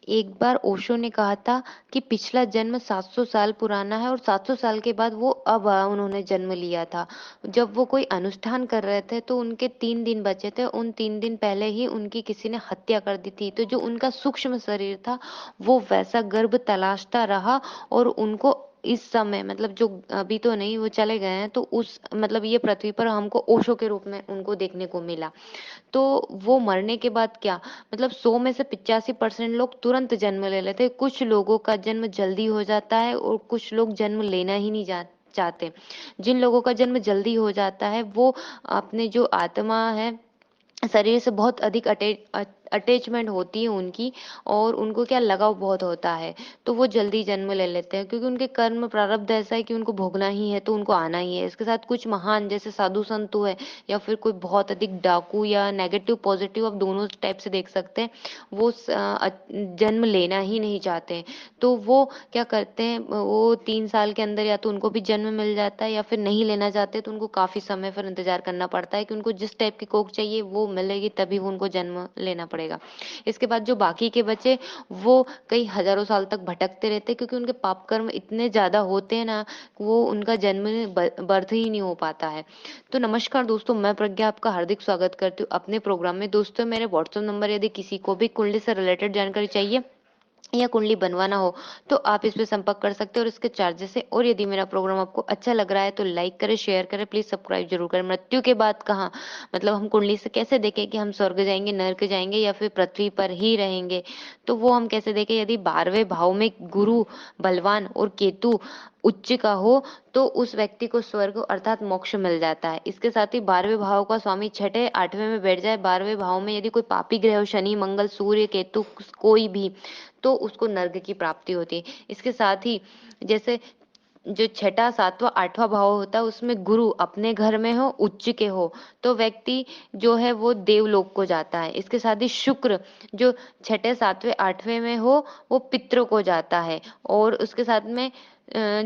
एक बार ओशो ने कहा था कि पिछला जन्म 700 साल पुराना है और 700 साल के बाद वो अब उन्होंने जन्म लिया था। जब वो कोई अनुष्ठान कर रहे थे तो उनके 3 दिन बचे थे, उन 3 दिन पहले ही उनकी किसी ने हत्या कर दी थी। तो जो उनका सूक्ष्म शरीर था वो वैसा गर्भ तलाशता रहा और उनको इस समय मतलब जो अभी तो नहीं वो चले गए हैं, तो उस मतलब ये पृथ्वी पर हमको ओशो के रूप में उनको देखने को मिला। तो वो मरने के बाद क्या मतलब 100 में से 85% लोग तुरंत जन्म ले लेते हैं। कुछ लोगों का जन्म जल्दी हो जाता है और कुछ लोग जन्म लेना ही नहीं चाहते। जिन लोगों का जन्म जल्दी हो जाता है वो अपने जो आत्मा है शरीर से बहुत अधिक अटैचमेंट होती है उनकी, और उनको क्या लगाव बहुत होता है। तो वो जल्दी जन्म ले लेते हैं क्योंकि उनके कर्म प्रारब्ध ऐसा है कि उनको भोगना ही है, तो उनको आना ही है। इसके साथ कुछ महान जैसे साधु संत हुए या फिर कोई बहुत अधिक डाकू या नेगेटिव पॉजिटिव, आप दोनों टाइप से देख सकते हैं, वो जन्म लेना ही नहीं चाहते हैं। तो वो क्या करते हैं, वो 3 साल के अंदर या तो उनको भी जन्म मिल जाता है या फिर नहीं लेना चाहते तो उनको काफी समय फिर इंतजार करना पड़ता है कि उनको जिस टाइप की कोख चाहिए वो मिलेगी, तभी वो उनको जन्म लेना पड़ेगा। इसके बाद जो बाकी के बचे वो कई हजारों साल तक भटकते रहते हैं क्योंकि उनके पाप कर्म इतने ज्यादा होते हैं ना, वो उनका जन्म बर्थ ही नहीं हो पाता है। तो नमस्कार दोस्तों, मैं प्रज्ञा आपका हार्दिक स्वागत करती हूँ अपने प्रोग्राम में। दोस्तों मेरे व्हाट्सएप नंबर, यदि किसी को भी कुंडली से रिलेटेड जानकारी चाहिए या कुंडली बनवाना हो तो आप इस पे संपर्क कर सकते हैं और इसके चार्जेस है। और यदि मेरा प्रोग्राम आपको अच्छा लग रहा है तो लाइक करें, शेयर करें, प्लीज सब्सक्राइब जरूर करें। मृत्यु के बाद कहाँ मतलब हम कुंडली से कैसे देखें कि हम स्वर्ग जाएंगे, नरक जाएंगे या फिर पृथ्वी पर ही रहेंगे, तो वो हम कैसे देखें। यदि 12वें भाव में गुरु बलवान और केतु उच्च का हो तो उस व्यक्ति को स्वर्ग अर्थात मोक्ष मिल जाता है। इसके साथ ही 12वें भाव का स्वामी छठे 8वें में बैठ जाए, 12वें भाव में यदि कोई पापी ग्रह हो, शनि मंगल सूर्य केतु कोई भी, तो उसको नर्क की प्राप्ति होती है। इसके साथ ही जैसे जो छठा सातवां आठवां भाव होता है उसमें गुरु अपने घर में हो, उच्च के हो, तो व्यक्ति जो है वो देवलोक को जाता है। इसके साथ ही शुक्र जो छठे सातवें आठवें में हो वो पितरों को जाता है। और उसके साथ में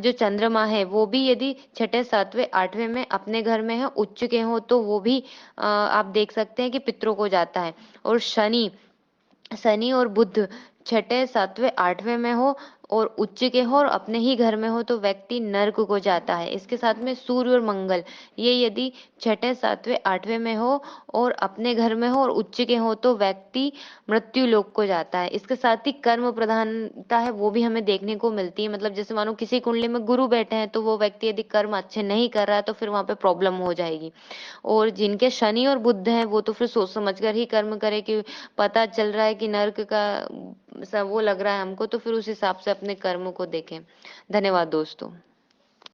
जो चंद्रमा है वो भी यदि छठे सातवें आठवें में अपने घर में है, उच्च के हो, तो वो भी आप देख सकते हैं कि पितरों को जाता है। और शनि शनि और बुध छठे सातवें आठवें में हो और उच्च के हो और अपने ही घर में हो तो व्यक्ति नर्क को जाता है। इसके साथ में सूर्य और मंगल ये यदि छठे सातवें आठवें में हो और अपने घर में हो और उच्च के हो तो व्यक्ति मृत्यु लोक को जाता है। इसके साथ ही कर्म प्रधानता है वो भी हमें देखने को मिलती है। मतलब जैसे मानो किसी कुंडली में गुरु बैठे हैं तो वो व्यक्ति यदि कर्म अच्छे नहीं कर रहा है तो फिर वहां पे प्रॉब्लम हो जाएगी। और जिनके शनि और बुध है वो तो फिर सोच समझ कर ही कर्म करे कि पता चल रहा है कि नर्क का वो लग रहा है हमको, तो फिर उस हिसाब से अपने कर्म को देखें। धन्यवाद दोस्तों।